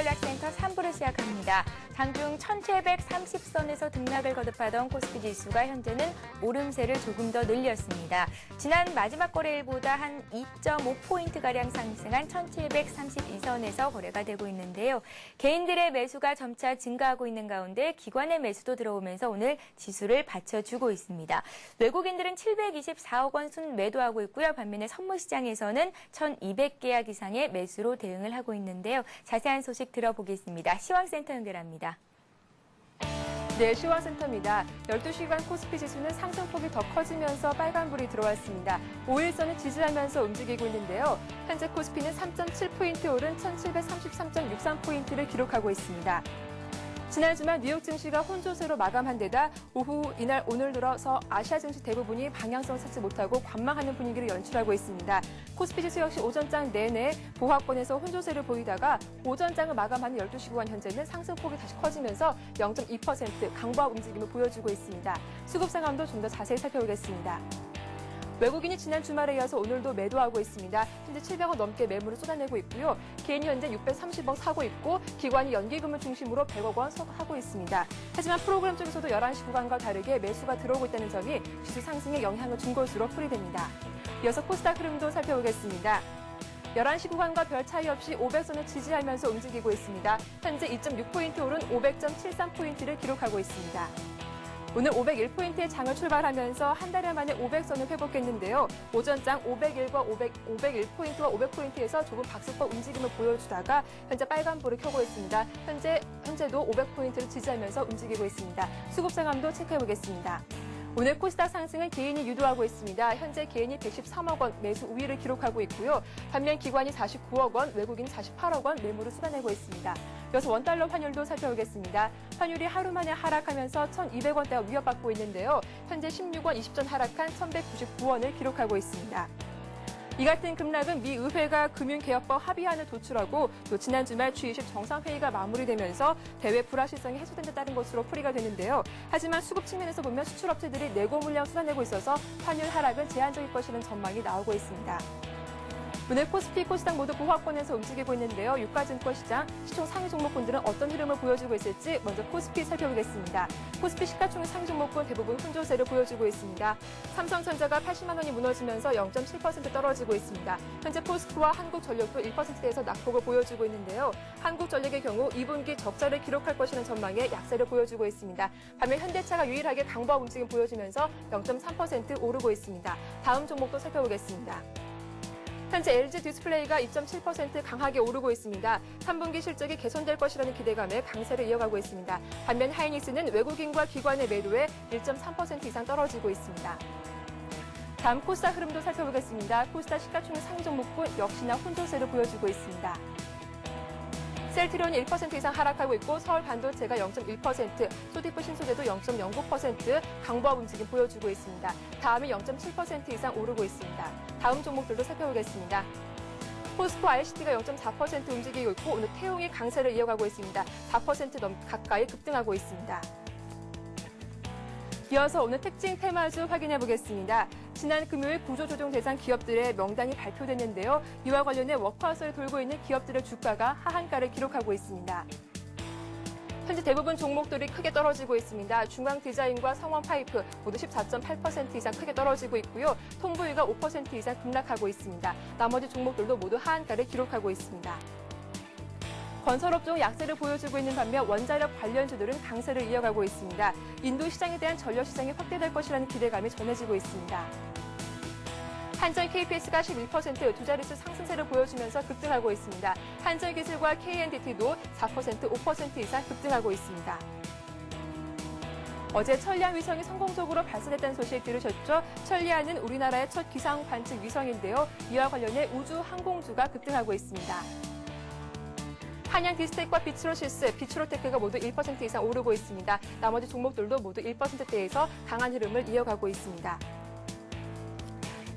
코스피전략센터 3부를 시작합니다. 장중 1730선에서 등락을 거듭하던 코스피 지수가 현재는 오름세를 조금 더 늘렸습니다. 지난 마지막 거래일보다 한 2.5포인트가량 상승한 1732선에서 거래가 되고 있는데요. 개인들의 매수가 점차 증가하고 있는 가운데 기관의 매수도 들어오면서 오늘 지수를 받쳐주고 있습니다. 외국인들은 724억 원 순 매도하고 있고요. 반면에 선물시장에서는 1200계약 이상의 매수로 대응을 하고 있는데요. 자세한 소식 들어보겠습니다. 시황센터 연결합니다. 네, 시황센터입니다. 12시간 코스피 지수는 상승폭이 더 커지면서 빨간불이 들어왔습니다. 5일선을 지지하면서 움직이고 있는데요. 현재 코스피는 3.7포인트 오른 1733.63포인트를 기록하고 있습니다. 지난 주말 뉴욕 증시가 혼조세로 마감한 데다 오늘 들어서 아시아 증시 대부분이 방향성을 찾지 못하고 관망하는 분위기를 연출하고 있습니다. 코스피 지수 역시 오전장 내내 보합권에서 혼조세를 보이다가 오전장을 마감하는 12시 구간 현재는 상승폭이 다시 커지면서 0.2% 강보합 움직임을 보여주고 있습니다. 수급 상황도 좀 더 자세히 살펴보겠습니다. 외국인이 지난 주말에 이어서 오늘도 매도하고 있습니다. 현재 700억 넘게 매물을 쏟아내고 있고요. 개인이 현재 630억 사고 있고 기관이 연기금을 중심으로 100억 원 하고 있습니다. 하지만 프로그램 쪽에서도 11시 구간과 다르게 매수가 들어오고 있다는 점이 지수 상승에 영향을 준 것으로 풀이됩니다. 이어서 코스닥 흐름도 살펴보겠습니다. 11시 구간과 별 차이 없이 500선을 지지하면서 움직이고 있습니다. 현재 2.6포인트 오른 500.73포인트를 기록하고 있습니다. 오늘 501포인트의 장을 출발하면서 한 달여 만에 500선을 회복했는데요. 오전장 501과 501포인트와 500포인트에서 조금 박스권 움직임을 보여주다가 현재 빨간불을 켜고 있습니다. 현재도 500포인트를 지지하면서 움직이고 있습니다. 수급 상황도 체크해보겠습니다. 오늘 코스닥 상승은 개인이 유도하고 있습니다. 현재 개인이 113억 원 매수 우위를 기록하고 있고요. 반면 기관이 49억 원, 외국인 48억 원 매물을 쏟아내고 있습니다. 이어서 원달러 환율도 살펴보겠습니다. 환율이 하루 만에 하락하면서 1,200원대가 위협받고 있는데요. 현재 16원 20전 하락한 1,199원을 기록하고 있습니다. 이 같은 급락은 미 의회가 금융개혁법 합의안을 도출하고 또 지난 주말 G20 정상회의가 마무리되면서 대외 불확실성이 해소된 데 따른 것으로 풀이가 되는데요. 하지만 수급 측면에서 보면 수출업체들이 내고 물량 쏟아내고 있어서 환율 하락은 제한적일 것이라는 전망이 나오고 있습니다. 오늘 코스피, 코스닥 모두 보합권에서 움직이고 있는데요. 유가증권 시장, 시총 상위 종목군들은 어떤 흐름을 보여주고 있을지 먼저 코스피 살펴보겠습니다. 코스피 시가총액 상위 종목군 대부분 혼조세를 보여주고 있습니다. 삼성전자가 80만 원이 무너지면서 0.7% 떨어지고 있습니다. 현재 포스코와 한국전력도 1%대에서 낙폭을 보여주고 있는데요. 한국전력의 경우 2분기 적자를 기록할 것이라는 전망에 약세를 보여주고 있습니다. 반면 현대차가 유일하게 강보합 움직임 보여주면서 0.3% 오르고 있습니다. 다음 종목도 살펴보겠습니다. 현재 LG 디스플레이가 2.7% 강하게 오르고 있습니다. 3분기 실적이 개선될 것이라는 기대감에 강세를 이어가고 있습니다. 반면 하이닉스는 외국인과 기관의 매도에 1.3% 이상 떨어지고 있습니다. 다음 코스닥 흐름도 살펴보겠습니다. 코스닥 시가총액 상위 종목군 역시나 혼조세를 보여주고 있습니다. 셀트리온이 1% 이상 하락하고 있고 서울 반도체가 0.1%, 소디프 신소재도 0.09% 강보합 움직임 보여주고 있습니다. 다음이 0.7% 이상 오르고 있습니다. 다음 종목들도 살펴보겠습니다. 포스코 ICT가 0.4% 움직이고 있고 오늘 태용이 강세를 이어가고 있습니다. 4% 가까이 급등하고 있습니다. 이어서 오늘 특징 테마주 확인해 보겠습니다. 지난 금요일 구조조정 대상 기업들의 명단이 발표됐는데요. 이와 관련해 워크아웃을 돌고 있는 기업들의 주가가 하한가를 기록하고 있습니다. 현재 대부분 종목들이 크게 떨어지고 있습니다. 중앙디자인과 성원파이프 모두 14.8% 이상 크게 떨어지고 있고요. 통보유가 5% 이상 급락하고 있습니다. 나머지 종목들도 모두 하한가를 기록하고 있습니다. 건설업종 약세를 보여주고 있는 반면 원자력 관련주들은 강세를 이어가고 있습니다. 인도 시장에 대한 전력 시장이 확대될 것이라는 기대감이 전해지고 있습니다. 한전 KPS가 11% 두 자릿수 상승세를 보여주면서 급등하고 있습니다. 한전기술과 KNDT도 4%, 5% 이상 급등하고 있습니다. 어제 천리안 위성이 성공적으로 발사됐다는 소식 들으셨죠? 천리안은 우리나라의 첫 기상 관측 위성인데요. 이와 관련해 우주항공주가 급등하고 있습니다. 한양 디스텍과 비츠로시스, 비츠로테크가 모두 1% 이상 오르고 있습니다. 나머지 종목들도 모두 1%대에서 강한 흐름을 이어가고 있습니다.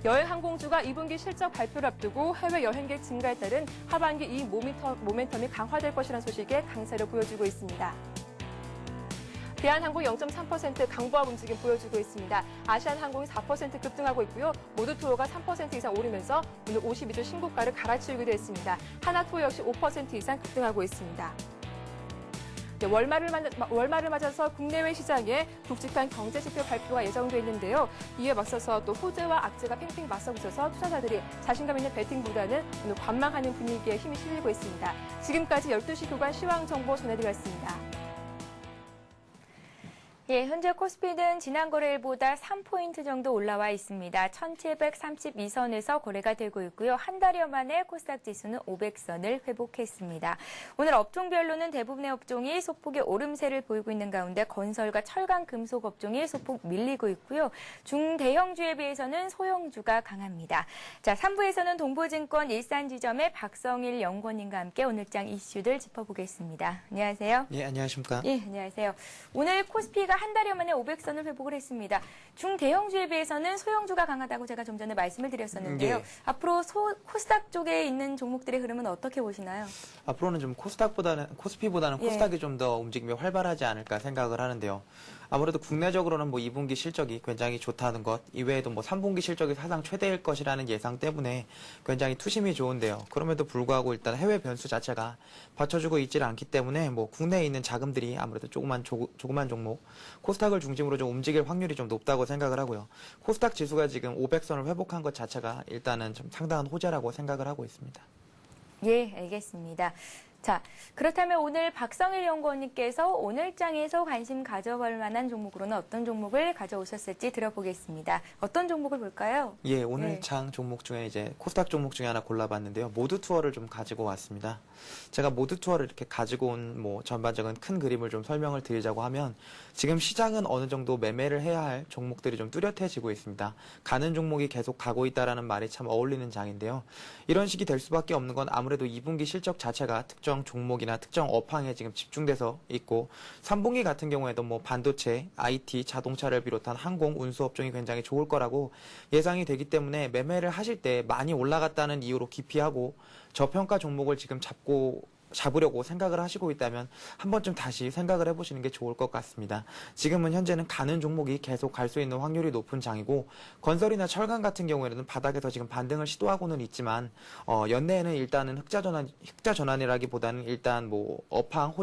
여행항공주가 2분기 실적 발표를 앞두고 해외 여행객 증가에 따른 하반기 이익 모멘텀이 강화될 것이라는 소식에 강세를 보여주고 있습니다. 대한항공 0.3% 강보합 움직임 보여주고 있습니다. 아시안항공이 4% 급등하고 있고요. 모두투어가 3% 이상 오르면서 오늘 52주 신고가를 갈아치우기도 했습니다. 하나투어 역시 5% 이상 급등하고 있습니다. 네, 월말을 맞아서 국내외 시장에 굵직한 경제지표 발표가 예정돼 있는데요. 이에 맞서서 또 호재와 악재가 팽팽 맞서고 있어서 투자자들이 자신감 있는 배팅보다는 오늘 관망하는 분위기에 힘이 실리고 있습니다. 지금까지 12시 교관 시황 정보 전해드렸습니다. 예, 현재 코스피는 지난 거래일보다 3포인트 정도 올라와 있습니다. 1732선에서 거래가 되고 있고요. 한 달여 만에 코스닥 지수는 500선을 회복했습니다. 오늘 업종별로는 대부분의 업종이 소폭의 오름세를 보이고 있는 가운데 건설과 철강, 금속 업종이 소폭 밀리고 있고요. 중대형주에 비해서는 소형주가 강합니다. 자, 3부에서는 동부증권 일산지점의 박성일 연구원님과 함께 오늘장 이슈들 짚어보겠습니다. 안녕하세요. 예, 안녕하십니까. 예, 안녕하세요. 오늘 코스피가 한 달여 만에 500선을 회복을 했습니다. 중대형주에 비해서는 소형주가 강하다고 제가 좀 전에 말씀을 드렸었는데요. 예. 앞으로 코스닥 쪽에 있는 종목들의 흐름은 어떻게 보시나요? 앞으로는 좀 코스피보다는 예. 코스닥이 좀 더 움직임이 활발하지 않을까 생각을 하는데요. 아무래도 국내적으로는 뭐 2분기 실적이 굉장히 좋다는 것, 이외에도 뭐 3분기 실적이 사상 최대일 것이라는 예상 때문에 굉장히 투심이 좋은데요. 그럼에도 불구하고 일단 해외 변수 자체가 받쳐주고 있지를 않기 때문에 뭐 국내에 있는 자금들이 아무래도 조그만 종목, 코스닥을 중심으로 좀 움직일 확률이 좀 높다고 생각을 하고요. 코스닥 지수가 지금 500선을 회복한 것 자체가 일단은 좀 상당한 호재라고 생각을 하고 있습니다. 예, 알겠습니다. 자, 그렇다면 오늘 박성일 연구원님께서 오늘장에서 관심 가져볼 만한 종목으로는 어떤 종목을 가져오셨을지 들어보겠습니다. 어떤 종목을 볼까요? 예, 오늘 장 종목 중에 이제 코스닥 종목 중에 하나 골라봤는데요. 모두 투어를 좀 가지고 왔습니다. 제가 모두 투어를 이렇게 가지고 온 뭐 전반적인 큰 그림을 좀 설명을 드리자고 하면 지금 시장은 어느 정도 매매를 해야 할 종목들이 좀 뚜렷해지고 있습니다. 가는 종목이 계속 가고 있다라는 말이 참 어울리는 장인데요. 이런 식이 될 수밖에 없는 건 아무래도 2분기 실적 자체가 특정 종목이나 특정 업황에 지금 집중돼서 있고 3분기 같은 경우에도 뭐 반도체, IT, 자동차를 비롯한 항공, 운수 업종이 굉장히 좋을 거라고 예상이 되기 때문에 매매를 하실 때 많이 올라갔다는 이유로 기피하고 저평가 종목을 지금 잡으려고 생각을 하시고 있다면 한 번쯤 다시 생각을 해보시는 게 좋을 것 같습니다. 지금은 현재는 가는 종목이 계속 갈 수 있는 확률이 높은 장이고 건설이나 철강 같은 경우에는 바닥에서 지금 반등을 시도하고는 있지만 연내에는 일단은 흑자 전환이라기보다는 일단 뭐 업황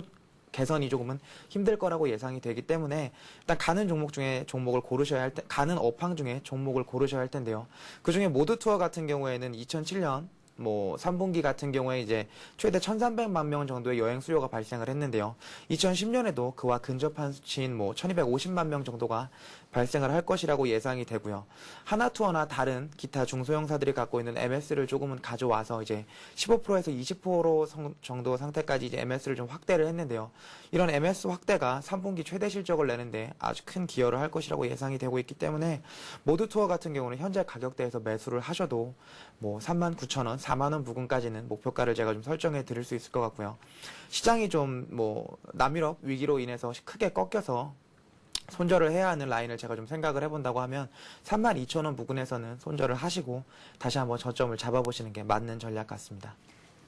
개선이 조금은 힘들 거라고 예상이 되기 때문에 일단 가는 종목 중에 종목을 고르셔야 할 때, 가는 업황 중에 종목을 고르셔야 할 텐데요. 그 중에 모드 투어 같은 경우에는 2007년 뭐 3분기 같은 경우에 이제 최대 1,300만 명 정도의 여행 수요가 발생을 했는데요. 2010년에도 그와 근접한 수치인 뭐 1,250만 명 정도가 발생을 할 것이라고 예상이 되고요. 하나투어나 다른 기타 중소형사들이 갖고 있는 MS를 조금은 가져와서 이제 15%에서 20% 정도 상태까지 이제 MS를 좀 확대를 했는데요. 이런 MS 확대가 3분기 최대 실적을 내는데 아주 큰 기여를 할 것이라고 예상이 되고 있기 때문에 모두 투어 같은 경우는 현재 가격대에서 매수를 하셔도 뭐 39,000원, 4만 원 부근까지는 목표가를 제가 좀 설정해 드릴 수 있을 것 같고요. 시장이 좀 뭐 남유럽 위기로 인해서 크게 꺾여서 손절을 해야 하는 라인을 제가 좀 생각을 해본다고 하면 32,000원 부근에서는 손절을 하시고 다시 한번 저점을 잡아보시는 게 맞는 전략 같습니다.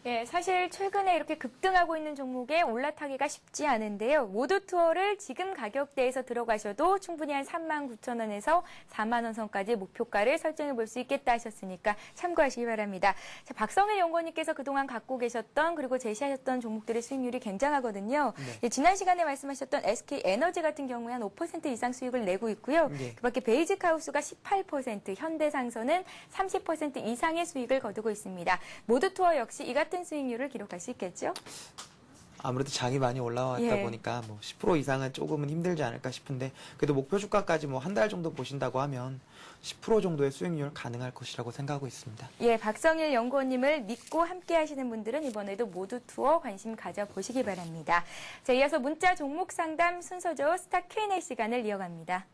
예, 사실 최근에 이렇게 급등하고 있는 종목에 올라타기가 쉽지 않은데요. 모두 투어를 지금 가격대에서 들어가셔도 충분히 한 39,000원에서 4만 원 선까지 목표가를 설정해 볼 수 있겠다 하셨으니까 참고하시기 바랍니다. 자, 박성일 연구원님께서 그동안 갖고 계셨던 그리고 제시하셨던 종목들의 수익률이 굉장하거든요. 네. 예, 지난 시간에 말씀하셨던 SK에너지 같은 경우에 한 5% 이상 수익을 내고 있고요. 네. 그밖에 베이직하우스가 18%, 현대상선은 30% 이상의 수익을 거두고 있습니다. 모두 투어 역시 이 같은 수익률을 기록할 수 있겠죠? 아무래도 장이 많이 올라왔다 예. 보니까 뭐 10% 이상은 조금은 힘들지 않을까 싶은데 그래도 목표 주가까지 뭐 한 달 정도 보신다고 하면 10% 정도의 수익률 가능할 것이라고 생각하고 있습니다. 예, 박성일 연구원님을 믿고 함께 하시는 분들은 이번에도 모두 투어 관심 가져보시기 바랍니다. 자, 이어서 문자 종목 상담 순서죠. 스타 Q&A 시간을 이어갑니다.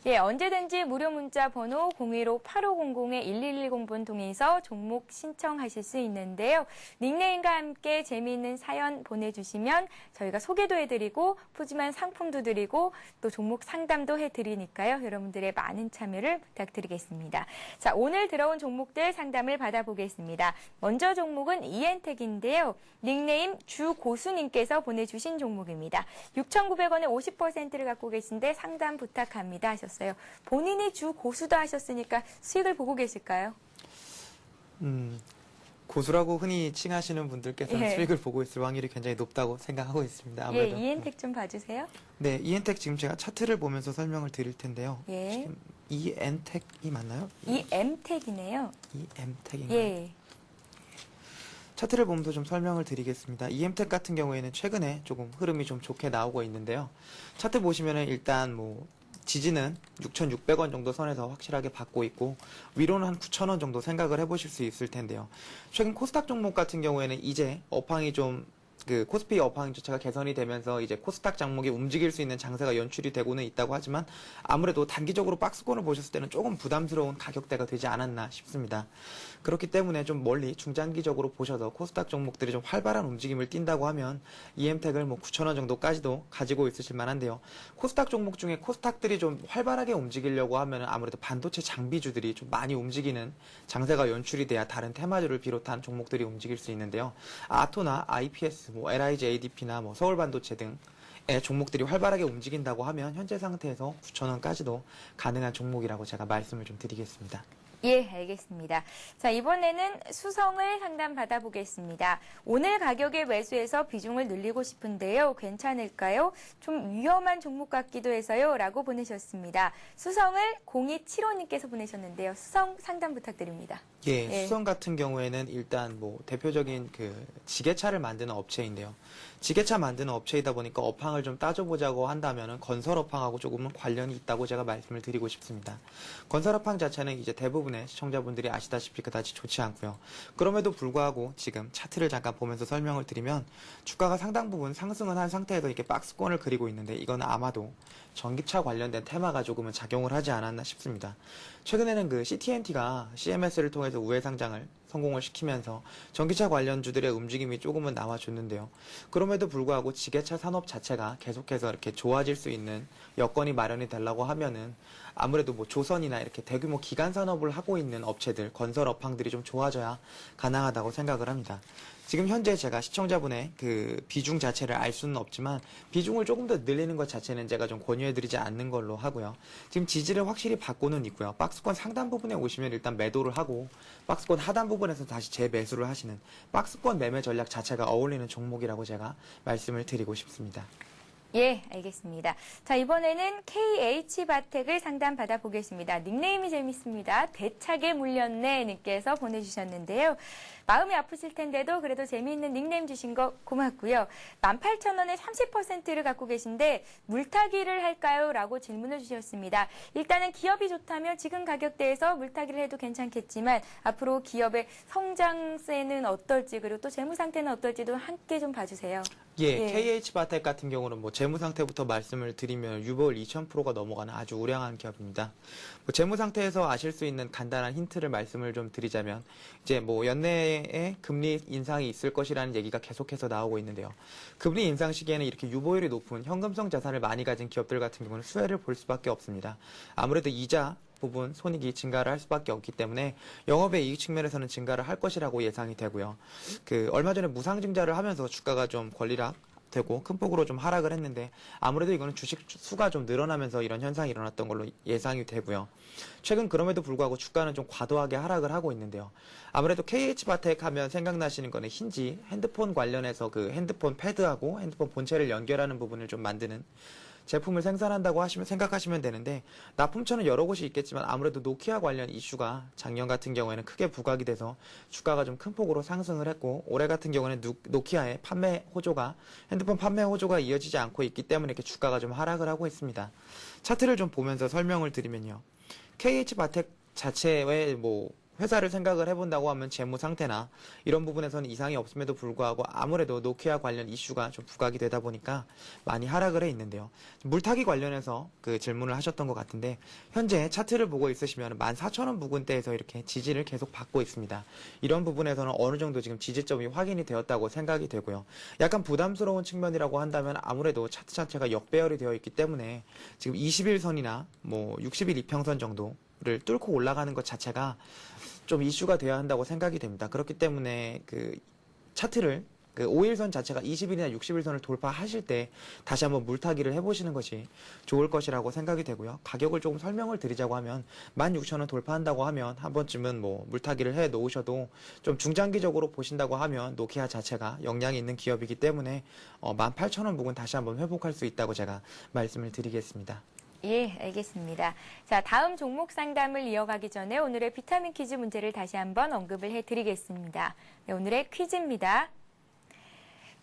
예, 언제든지 무료 문자 번호 015-8500-1110번 통해서 종목 신청하실 수 있는데요. 닉네임과 함께 재미있는 사연 보내주시면 저희가 소개도 해드리고 푸짐한 상품도 드리고 또 종목 상담도 해드리니까요. 여러분들의 많은 참여를 부탁드리겠습니다. 자, 오늘 들어온 종목들 상담을 받아보겠습니다. 먼저 종목은 이엔텍인데요. 닉네임 주고수님께서 보내주신 종목입니다. 6,900원에 50%를 갖고 계신데 상담 부탁합니다 하셨어요. 본인이 주고수도 하셨으니까 수익을 보고 계실까요? 고수라고 흔히 칭하시는 분들께서는 예. 수익을 보고 있을 확률이 굉장히 높다고 생각하고 있습니다. 예, 아무래도. 이엔텍 좀 봐주세요. 네, 이엔텍 지금 제가 차트를 보면서 설명을 드릴 텐데요. 예. 지금 이엔텍이 맞나요? 이엠텍이네요. 이엠텍인가요? 예. 차트를 보면서 좀 설명을 드리겠습니다. 이엠텍 같은 경우에는 최근에 조금 흐름이 좀 좋게 나오고 있는데요. 차트 보시면은 일단 지지는 6,600원 정도 선에서 확실하게 받고 있고 위로는 한 9,000원 정도 생각을 해보실 수 있을 텐데요. 최근 코스닥 종목 같은 경우에는 이제 업황이 좀 코스피 업황 자체가 개선이 되면서 이제 코스닥 종목이 움직일 수 있는 장세가 연출이 되고는 있다고 하지만 아무래도 단기적으로 박스권을 보셨을 때는 조금 부담스러운 가격대가 되지 않았나 싶습니다. 그렇기 때문에 좀 멀리 중장기적으로 보셔서 코스닥 종목들이 좀 활발한 움직임을 띈다고 하면 이엠텍을 9,000원 정도까지도 가지고 있으실 만한데요. 코스닥 종목 중에 코스닥들이 좀 활발하게 움직이려고 하면 아무래도 반도체 장비주들이 좀 많이 움직이는 장세가 연출이 돼야 다른 테마주를 비롯한 종목들이 움직일 수 있는데요. 아토나 IPS, LIGADP나 서울반도체 등의 종목들이 활발하게 움직인다고 하면 현재 상태에서 9,000원까지도 가능한 종목이라고 제가 말씀을 좀 드리겠습니다. 예, 알겠습니다. 자, 이번에는 수성을 상담 받아보겠습니다. 오늘 가격의 매수에서 비중을 늘리고 싶은데요. 괜찮을까요? 좀 위험한 종목 같기도 해서요. 라고 보내셨습니다. 수성을 0275님께서 보내셨는데요. 수성 상담 부탁드립니다. 예, 수성 같은 경우에는 일단 대표적인 지게차를 만드는 업체인데요. 지게차 만드는 업체이다 보니까 업황을 좀 따져보자고 한다면은 건설 업황하고 조금은 관련이 있다고 제가 말씀을 드리고 싶습니다. 건설 업황 자체는 이제 대부분의 시청자분들이 아시다시피 그다지 좋지 않고요. 그럼에도 불구하고 지금 차트를 잠깐 보면서 설명을 드리면 주가가 상당 부분 상승은 한 상태에서 이렇게 박스권을 그리고 있는데 이건 아마도 전기차 관련된 테마가 조금은 작용을 하지 않았나 싶습니다. 최근에는 CTNT가 CMS를 통해서 우회 상장을 성공을 시키면서 전기차 관련주들의 움직임이 조금은 나와줬는데요. 그럼에도 불구하고 지게차 산업 자체가 계속해서 이렇게 좋아질 수 있는 여건이 마련이 되려고 하면은 아무래도 조선이나 이렇게 대규모 기간 산업을 하고 있는 업체들, 건설 업황들이 좀 좋아져야 가능하다고 생각을 합니다. 지금 현재 제가 시청자분의 비중 자체를 알 수는 없지만 비중을 조금 더 늘리는 것 자체는 제가 좀 권유해드리지 않는 걸로 하고요. 지금 지지를 확실히 받고는 있고요. 박스권 상단 부분에 오시면 일단 매도를 하고 박스권 하단 부분에서 다시 재매수를 하시는 박스권 매매 전략 자체가 어울리는 종목이라고 제가 말씀을 드리고 싶습니다. 예, 알겠습니다. 자, 이번에는 KH바텍을 상담 받아보겠습니다. 닉네임이 재밌습니다. 대차게 물렸네 님께서 보내주셨는데요. 마음이 아프실 텐데도 그래도 재미있는 닉네임 주신 거 고맙고요. 18,000원에 30%를 갖고 계신데 물타기를 할까요? 라고 질문을 주셨습니다. 일단은 기업이 좋다면 지금 가격대에서 물타기를 해도 괜찮겠지만 앞으로 기업의 성장세는 어떨지 그리고 또 재무 상태는 어떨지도 함께 좀 봐주세요. 예, KH바텍 같은 경우는 재무 상태부터 말씀을 드리면 유보율 2000%가 넘어가는 아주 우량한 기업입니다. 재무 상태에서 아실 수 있는 간단한 힌트를 말씀을 좀 드리자면 이제 연내에 금리 인상이 있을 것이라는 얘기가 계속해서 나오고 있는데요. 금리 인상 시기에는 이렇게 유보율이 높은 현금성 자산을 많이 가진 기업들 같은 경우는 수혜를 볼 수밖에 없습니다. 아무래도 이자 부분 손익이 증가를 할 수밖에 없기 때문에 영업의 이익 측면에서는 증가를 할 것이라고 예상이 되고요. 얼마 전에 무상증자를 하면서 주가가 좀 권리락 되고 큰 폭으로 좀 하락을 했는데 아무래도 이거는 주식 수가 좀 늘어나면서 이런 현상이 일어났던 걸로 예상이 되고요. 최근 그럼에도 불구하고 주가는 좀 과도하게 하락을 하고 있는데요. 아무래도 KH바텍 하면 생각나시는 거는 힌지 핸드폰 관련해서 핸드폰 패드하고 핸드폰 본체를 연결하는 부분을 좀 만드는 제품을 생산한다고 생각하시면 되는데 납품처는 여러 곳이 있겠지만 아무래도 노키아 관련 이슈가 작년 같은 경우에는 크게 부각이 돼서 주가가 좀 큰 폭으로 상승을 했고 올해 같은 경우는 노키아의 핸드폰 판매 호조가 이어지지 않고 있기 때문에 이렇게 주가가 좀 하락을 하고 있습니다. 차트를 좀 보면서 설명을 드리면요. KH바텍 자체의 회사를 생각을 해본다고 하면 재무 상태나 이런 부분에서는 이상이 없음에도 불구하고 아무래도 노키아 관련 이슈가 좀 부각이 되다 보니까 많이 하락을 해 있는데요. 물타기 관련해서 그 질문을 하셨던 것 같은데 현재 차트를 보고 있으시면 14,000원 부근대에서 이렇게 지지를 계속 받고 있습니다. 이런 부분에서는 어느 정도 지금 지지점이 확인이 되었다고 생각이 되고요. 약간 부담스러운 측면이라고 한다면 아무래도 차트 자체가 역배열이 되어 있기 때문에 지금 21선이나 뭐 60일 이평선 정도를 뚫고 올라가는 것 자체가 좀 이슈가 되어야 한다고 생각이 됩니다. 그렇기 때문에 그 차트를 그 5일선 자체가 20일이나 60일선을 돌파하실 때 다시 한번 물타기를 해보시는 것이 좋을 것이라고 생각이 되고요. 가격을 조금 설명을 드리자고 하면 16,000원 돌파한다고 하면 한 번쯤은 뭐 물타기를 해 놓으셔도 좀 중장기적으로 보신다고 하면 노키아 자체가 역량이 있는 기업이기 때문에 18,000원 부근 다시 한번 회복할 수 있다고 제가 말씀을 드리겠습니다. 예, 알겠습니다. 자, 다음 종목 상담을 이어가기 전에 오늘의 비타민 퀴즈 문제를 다시 한번 언급을 해드리겠습니다. 네, 오늘의 퀴즈입니다.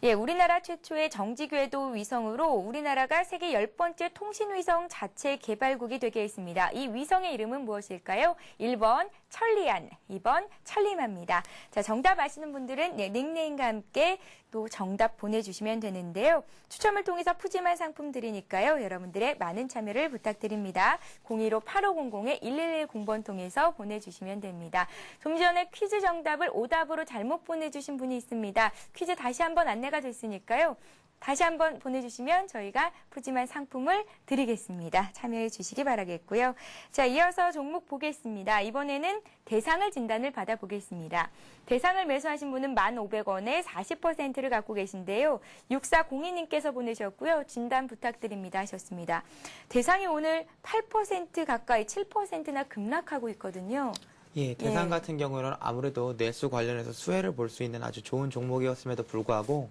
예, 우리나라 최초의 정지궤도 위성으로 우리나라가 세계 10번째 통신위성 자체 개발국이 되게 했습니다. 이 위성의 이름은 무엇일까요? 1번 천리안, 2번 천리마입니다. 자, 정답 아시는 분들은 네, 닉네임과 함께 또 정답 보내주시면 되는데요. 추첨을 통해서 푸짐한 상품 드리니까요. 여러분들의 많은 참여를 부탁드립니다. 015-8500-1110번 통해서 보내주시면 됩니다. 좀 전에 퀴즈 정답을 오답으로 잘못 보내주신 분이 있습니다. 퀴즈 다시 한번 안내가 됐으니까요. 다시 한번 보내주시면 저희가 푸짐한 상품을 드리겠습니다. 참여해 주시기 바라겠고요. 자, 이어서 종목 보겠습니다. 이번에는 대상을 진단을 받아보겠습니다. 대상을 매수하신 분은 1,500원에 40%를 갖고 계신데요. 6402님께서 보내셨고요. 진단 부탁드립니다 하셨습니다. 대상이 오늘 8% 가까이 7%나 급락하고 있거든요. 예, 대상 같은 경우는 아무래도 내수 관련해서 수혜를 볼 수 있는 아주 좋은 종목이었음에도 불구하고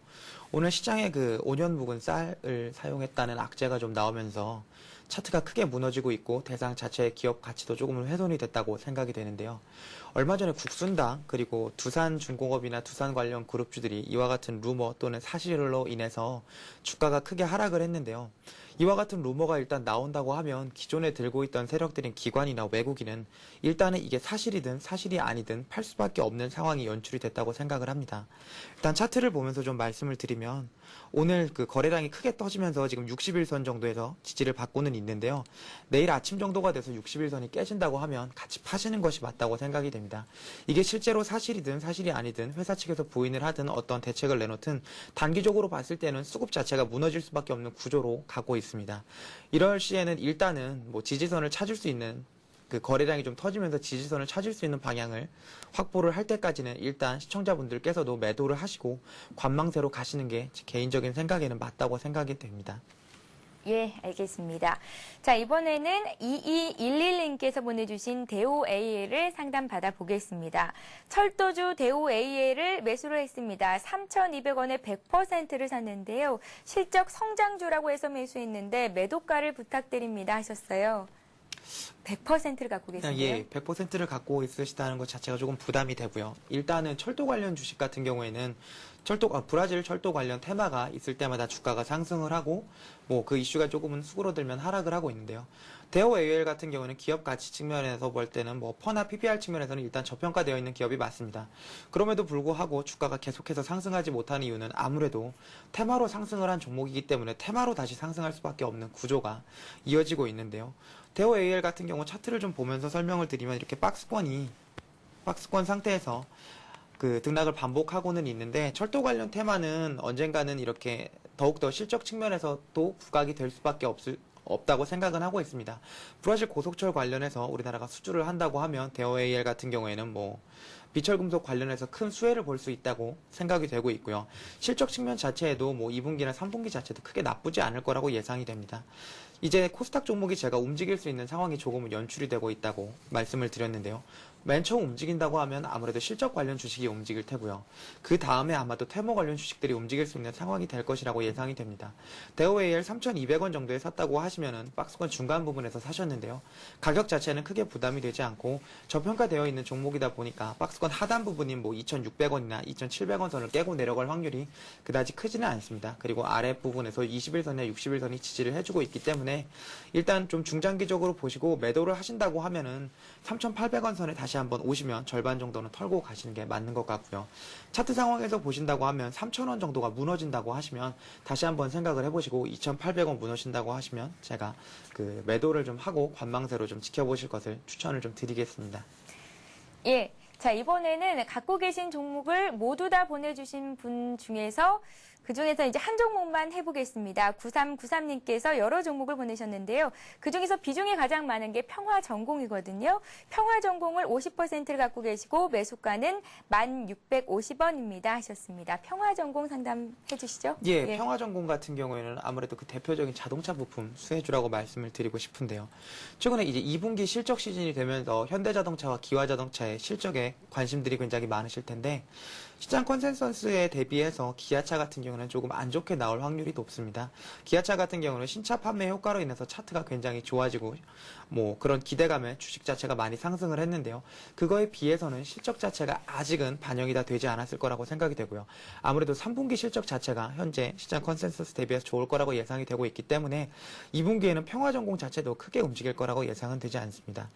오늘 시장에 그 5년 묵은 쌀을 사용했다는 악재가 좀 나오면서 차트가 크게 무너지고 있고 대상 자체의 기업 가치도 조금은 훼손이 됐다고 생각이 되는데요. 얼마 전에 국순당 그리고 두산중공업이나 두산 관련 그룹주들이 이와 같은 루머 또는 사실로 인해서 주가가 크게 하락을 했는데요. 이와 같은 루머가 일단 나온다고 하면 기존에 들고 있던 세력들인 기관이나 외국인은 일단은 이게 사실이든 사실이 아니든 팔 수밖에 없는 상황이 연출이 됐다고 생각을 합니다. 일단 차트를 보면서 좀 말씀을 드리면 오늘 그 거래량이 크게 떠지면서 지금 60일선 정도에서 지지를 받고는 있는데요. 내일 아침 정도가 돼서 60일선이 깨진다고 하면 같이 파시는 것이 맞다고 생각이 됩니다. 이게 실제로 사실이든 사실이 아니든 회사 측에서 부인을 하든 어떤 대책을 내놓든 단기적으로 봤을 때는 수급 자체가 무너질 수밖에 없는 구조로 가고 있습니다. 이럴 시에는 일단은 뭐 지지선을 찾을 수 있는 그 거래량이 좀 터지면서 지지선을 찾을 수 있는 방향을 확보를 할 때까지는 일단 시청자분들께서도 매도를 하시고 관망세로 가시는 게 제 개인적인 생각에는 맞다고 생각이 됩니다. 예, 알겠습니다. 자, 이번에는 2211님께서 보내주신 대우AL을 상담 받아보겠습니다. 철도주 대우AL을 매수를 했습니다. 3,200원에 100%를 샀는데요. 실적 성장주라고 해서 매수했는데 매도가를 부탁드립니다 하셨어요. 100%를 갖고 계신데요. 예, 100%를 갖고 있으시다는 것 자체가 조금 부담이 되고요. 일단은 철도 관련 주식 같은 경우에는 브라질 철도 관련 테마가 있을 때마다 주가가 상승을 하고 뭐 그 이슈가 조금은 수그러들면 하락을 하고 있는데요. 대우AL 같은 경우는 기업 가치 측면에서 볼 때는 뭐 퍼나 PBR 측면에서는 일단 저평가되어 있는 기업이 맞습니다. 그럼에도 불구하고 주가가 계속해서 상승하지 못하는 이유는 아무래도 테마로 상승을 한 종목이기 때문에 테마로 다시 상승할 수밖에 없는 구조가 이어지고 있는데요. 대우AL 같은 경우 차트를 좀 보면서 설명을 드리면 이렇게 박스권 상태에서 그 등락을 반복하고는 있는데 철도 관련 테마는 언젠가는 이렇게 더욱더 실적 측면에서도 부각이 될 수밖에 없다고 생각은 하고 있습니다. 브라질 고속철 관련해서 우리나라가 수주를 한다고 하면 대우AL 같은 경우에는 뭐 비철금속 관련해서 큰 수혜를 볼 수 있다고 생각이 되고 있고요. 실적 측면 자체에도 뭐 2분기나 3분기 자체도 크게 나쁘지 않을 거라고 예상이 됩니다. 이제 코스닥 종목이 제가 움직일 수 있는 상황이 조금은 연출이 되고 있다고 말씀을 드렸는데요. 맨 처음 움직인다고 하면 아무래도 실적 관련 주식이 움직일 테고요. 그 다음에 아마도 테마 관련 주식들이 움직일 수 있는 상황이 될 것이라고 예상이 됩니다. 대우AL 3,200원 정도에 샀다고 하시면은 박스권 중간 부분에서 사셨는데요. 가격 자체는 크게 부담이 되지 않고 저평가되어 있는 종목이다 보니까 박스권 하단 부분인 뭐 2,600원이나 2,700원 선을 깨고 내려갈 확률이 그다지 크지는 않습니다. 그리고 아래 부분에서 21선이나 60일선이 지지를 해주고 있기 때문에 일단 좀 중장기적으로 보시고 매도를 하신다고 하면은 3,800원 선에 다시 다시 한번 오시면 절반 정도는 털고 가시는 게 맞는 것 같고요. 차트 상황에서 보신다고 하면 3,000원 정도가 무너진다고 하시면 다시 한번 생각을 해보시고 2,800원 무너진다고 하시면 제가 그 매도를 좀 하고 관망세로 좀 지켜보실 것을 추천을 좀 드리겠습니다. 예. 자, 이번에는 갖고 계신 종목을 모두 다 보내주신 분 중에서 그중에서 이제 한 종목만 해보겠습니다. 9393님께서 여러 종목을 보내셨는데요. 그중에서 비중이 가장 많은 게 평화전공이거든요. 평화전공을 50%를 갖고 계시고 매수가는 1,650원입니다 하셨습니다. 평화전공 상담해 주시죠. 예, 평화전공 같은 경우에는 아무래도 그 대표적인 자동차 부품 수혜주라고 말씀을 드리고 싶은데요. 최근에 이제 2분기 실적 시즌이 되면서 현대자동차와 기아자동차의 실적에 관심들이 굉장히 많으실 텐데 시장 컨센서스에 대비해서 기아차 같은 경우는 조금 안 좋게 나올 확률이 높습니다. 기아차 같은 경우는 신차 판매 효과로 인해서 차트가 굉장히 좋아지고 뭐 그런 기대감에 주식 자체가 많이 상승을 했는데요. 그거에 비해서는 실적 자체가 아직은 반영이 다 되지 않았을 거라고 생각이 되고요. 아무래도 3분기 실적 자체가 현재 시장 컨센서스 대비해서 좋을 거라고 예상이 되고 있기 때문에 2분기에는 평화전공 자체도 크게 움직일 거라고 예상은 되지 않습니다.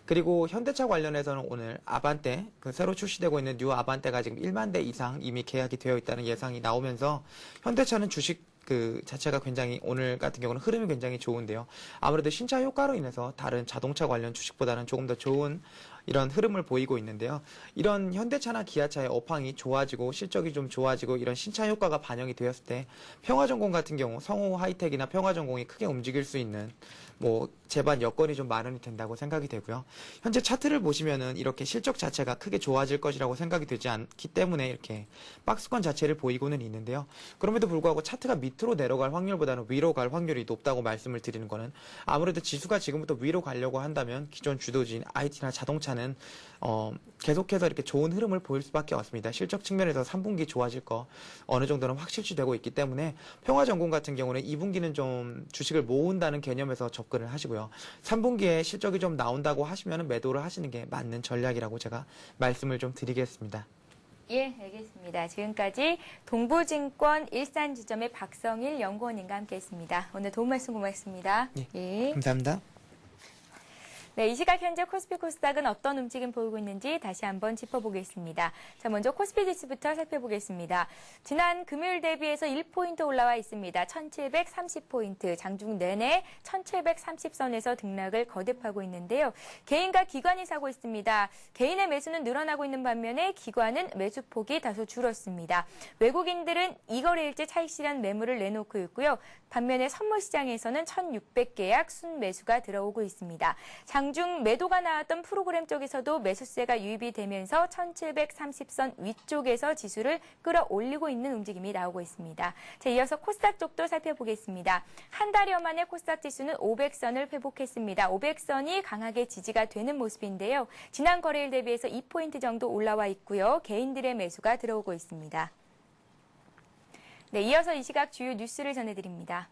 그리고 현대차 관련해서는 오늘 아반떼, 그 새로 출시되고 있는 뉴 아반떼가 지금 1만 대 이상 이미 계약이 되어 있다는 예상이 나오면서 현대차는 주식 그 자체가 굉장히 오늘 같은 경우는 흐름이 굉장히 좋은데요. 아무래도 신차 효과로 인해서 다른 자동차 관련 주식보다는 조금 더 좋은 이런 흐름을 보이고 있는데요. 이런 현대차나 기아차의 업황이 좋아지고 실적이 좀 좋아지고 이런 신차 효과가 반영이 되었을 때 평화전공 같은 경우 성호 하이텍이나 평화전공이 크게 움직일 수 있는 뭐 제반 여건이 좀 마련이 된다고 생각이 되고요. 현재 차트를 보시면은 이렇게 실적 자체가 크게 좋아질 것이라고 생각이 되지 않기 때문에 이렇게 박스권 자체를 보이고는 있는데요. 그럼에도 불구하고 차트가 밑으로 내려갈 확률보다는 위로 갈 확률이 높다고 말씀을 드리는 거는 아무래도 지수가 지금부터 위로 가려고 한다면 기존 주도주인 IT나 자동차는 계속해서 이렇게 좋은 흐름을 보일 수밖에 없습니다. 실적 측면에서 3분기 좋아질 거 어느 정도는 확실시되고 있기 때문에 평화전공 같은 경우는 2분기는 좀 주식을 모은다는 개념에서 접근을 하시고요. 3분기에 실적이 좀 나온다고 하시면 매도를 하시는 게 맞는 전략이라고 제가 말씀을 좀 드리겠습니다. 예, 알겠습니다. 지금까지 동부증권 일산지점의 박성일 연구원님과 함께했습니다. 오늘 도움 말씀 고맙습니다. 예. 감사합니다. 네, 이 시각 현재 코스피 코스닥은 어떤 움직임 보이고 있는지 다시 한번 짚어보겠습니다. 자, 먼저 코스피 지수부터 살펴보겠습니다. 지난 금요일 대비해서 1포인트 올라와 있습니다. 1730포인트, 장중 내내 1730선에서 등락을 거듭하고 있는데요. 개인과 기관이 사고 있습니다. 개인의 매수는 늘어나고 있는 반면에 기관은 매수폭이 다소 줄었습니다. 외국인들은 이 거래일째 차익 실현 매물을 내놓고 있고요. 반면에 선물 시장에서는 1600계약 순매수가 들어오고 있습니다. 장중 매도가 나왔던 프로그램 쪽에서도 매수세가 유입이 되면서 1730선 위쪽에서 지수를 끌어올리고 있는 움직임이 나오고 있습니다. 자, 이어서 코스닥 쪽도 살펴보겠습니다. 한 달여 만에 코스닥 지수는 500선을 회복했습니다. 500선이 강하게 지지가 되는 모습인데요. 지난 거래일 대비해서 2포인트 정도 올라와 있고요. 개인들의 매수가 들어오고 있습니다. 네, 이어서 이 시각 주요 뉴스를 전해드립니다.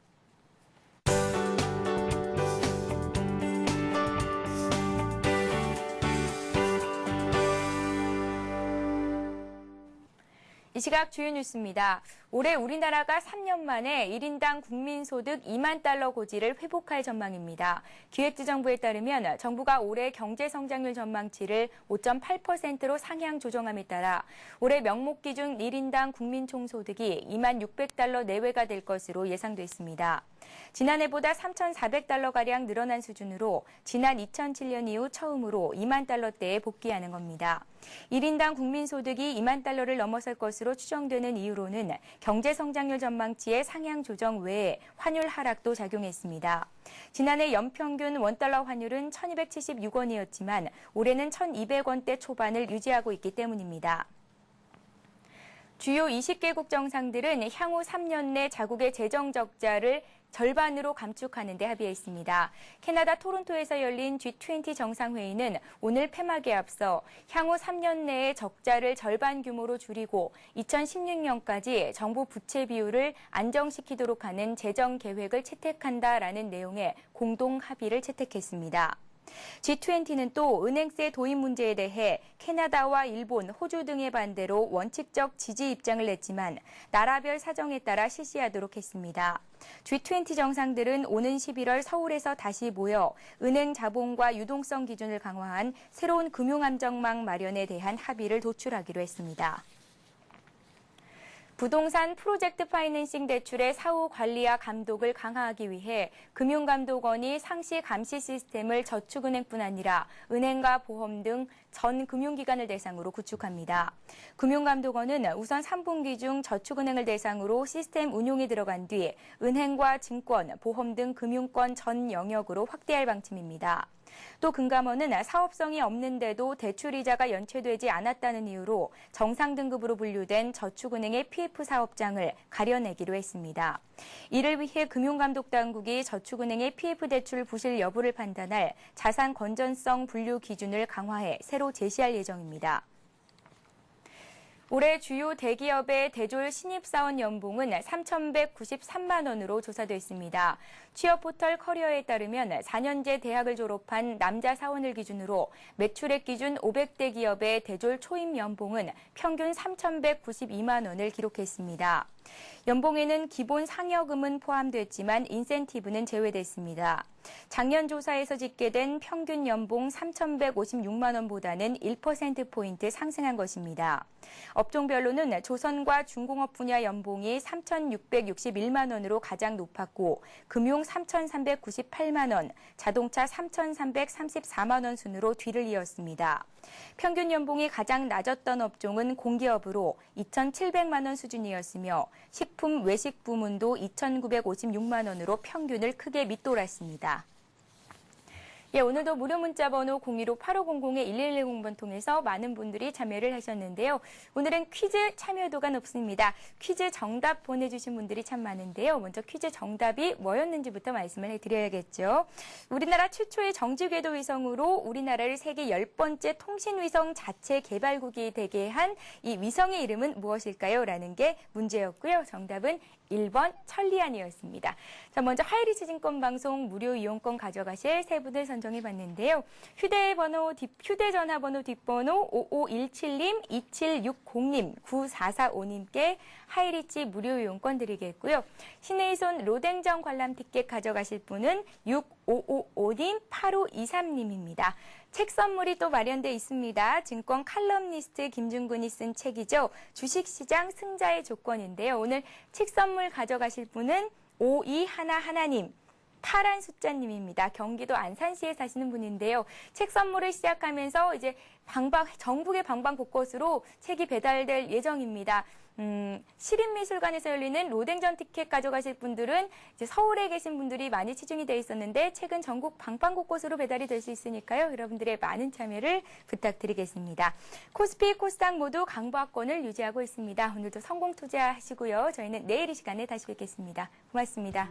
이 시각 주요 뉴스입니다. 올해 우리나라가 3년 만에 1인당 국민소득 2만 달러 고지를 회복할 전망입니다. 기획재정부에 따르면 정부가 올해 경제성장률 전망치를 5.8%로 상향 조정함에 따라 올해 명목 기준 1인당 국민총소득이 2만 600달러 내외가 될 것으로 예상됐습니다. 지난해보다 3,400달러가량 늘어난 수준으로 지난 2007년 이후 처음으로 2만 달러대에 복귀하는 겁니다. 1인당 국민소득이 2만 달러를 넘어설 것으로 추정되는 이유로는 경제성장률 전망치의 상향 조정 외에 환율 하락도 작용했습니다. 지난해 연평균 원달러 환율은 1276원이었지만 올해는 1200원대 초반을 유지하고 있기 때문입니다. 주요 20개국 정상들은 향후 3년 내 자국의 재정 적자를 절반으로 감축하는 데 합의했습니다. 캐나다 토론토에서 열린 G20 정상회의는 오늘 폐막에 앞서 향후 3년 내에 적자를 절반 규모로 줄이고 2016년까지 정부 부채 비율을 안정시키도록 하는 재정 계획을 채택한다라는 내용의 공동 합의를 채택했습니다. G20는 또 은행세 도입 문제에 대해 캐나다와 일본, 호주 등의 반대로 원칙적 지지 입장을 냈지만 나라별 사정에 따라 실시하도록 했습니다. G20 정상들은 오는 11월 서울에서 다시 모여 은행 자본과 유동성 기준을 강화한 새로운 금융안정망 마련에 대한 합의를 도출하기로 했습니다. 부동산 프로젝트 파이낸싱 대출의 사후 관리와 감독을 강화하기 위해 금융감독원이 상시 감시 시스템을 저축은행뿐 아니라 은행과 보험 등 전 금융기관을 대상으로 구축합니다. 금융감독원은 우선 3분기 중 저축은행을 대상으로 시스템 운용에 들어간 뒤 은행과 증권, 보험 등 금융권 전 영역으로 확대할 방침입니다. 또 금감원은 사업성이 없는데도 대출이자가 연체되지 않았다는 이유로 정상 등급으로 분류된 저축은행의 PF 사업장을 가려내기로 했습니다. 이를 위해 금융감독당국이 저축은행의 PF 대출 부실 여부를 판단할 자산 건전성 분류 기준을 강화해 새로 제시할 예정입니다. 올해 주요 대기업의 대졸 신입사원 연봉은 3,193만 원으로 조사됐습니다. 취업포털 커리어에 따르면 4년제 대학을 졸업한 남자 사원을 기준으로 매출액 기준 500대 기업의 대졸 초임 연봉은 평균 3,192만 원을 기록했습니다. 연봉에는 기본 상여금은 포함됐지만 인센티브는 제외됐습니다. 작년 조사에서 집계된 평균 연봉 3,156만 원보다는 1%포인트 상승한 것입니다. 업종별로는 조선과 중공업 분야 연봉이 3,661만 원으로 가장 높았고 금융 3,398만 원, 자동차 3,334만 원 순으로 뒤를 이었습니다. 평균 연봉이 가장 낮았던 업종은 공기업으로 2,700만 원 수준이었으며 식품, 외식 부문도 2,956만 원으로 평균을 크게 밑돌았습니다. 오늘도 무료 문자 번호 015-8500-1110번 통해서 많은 분들이 참여를 하셨는데요. 오늘은 퀴즈 참여도가 높습니다. 퀴즈 정답 보내주신 분들이 참 많은데요. 먼저 퀴즈 정답이 뭐였는지부터 말씀을 해드려야겠죠. 우리나라 최초의 정지궤도 위성으로 우리나라를 세계 10번째 통신위성 자체 개발국이 되게 한 이 위성의 이름은 무엇일까요? 라는 게 문제였고요. 정답은 1번 천리안이었습니다. 자, 먼저 하이리스 증권방송 무료 이용권 가져가실 세 분을 선정해봤는데요. 휴대전화번호 뒷번호 5517님, 2760님, 9445님께 하이리치 무료 이용권 드리겠고요. 신의손 로댕정 관람 티켓 가져가실 분은 6555님, 8523님입니다. 책 선물이 또 마련돼 있습니다. 증권 칼럼니스트 김준군이 쓴 책이죠. 주식시장 승자의 조건인데요. 오늘 책 선물 가져가실 분은 5211님. 파란 숫자님입니다. 경기도 안산시에 사시는 분인데요. 책 선물을 시작하면서 이제 전국의 방방 곳곳으로 책이 배달될 예정입니다. 시립미술관에서 열리는 로댕전 티켓 가져가실 분들은 이제 서울에 계신 분들이 많이 치중이 돼 있었는데 책은 전국 방방 곳곳으로 배달이 될 수 있으니까요. 여러분들의 많은 참여를 부탁드리겠습니다. 코스피, 코스닥 모두 강보합권을 유지하고 있습니다. 오늘도 성공 투자하시고요. 저희는 내일 이 시간에 다시 뵙겠습니다. 고맙습니다.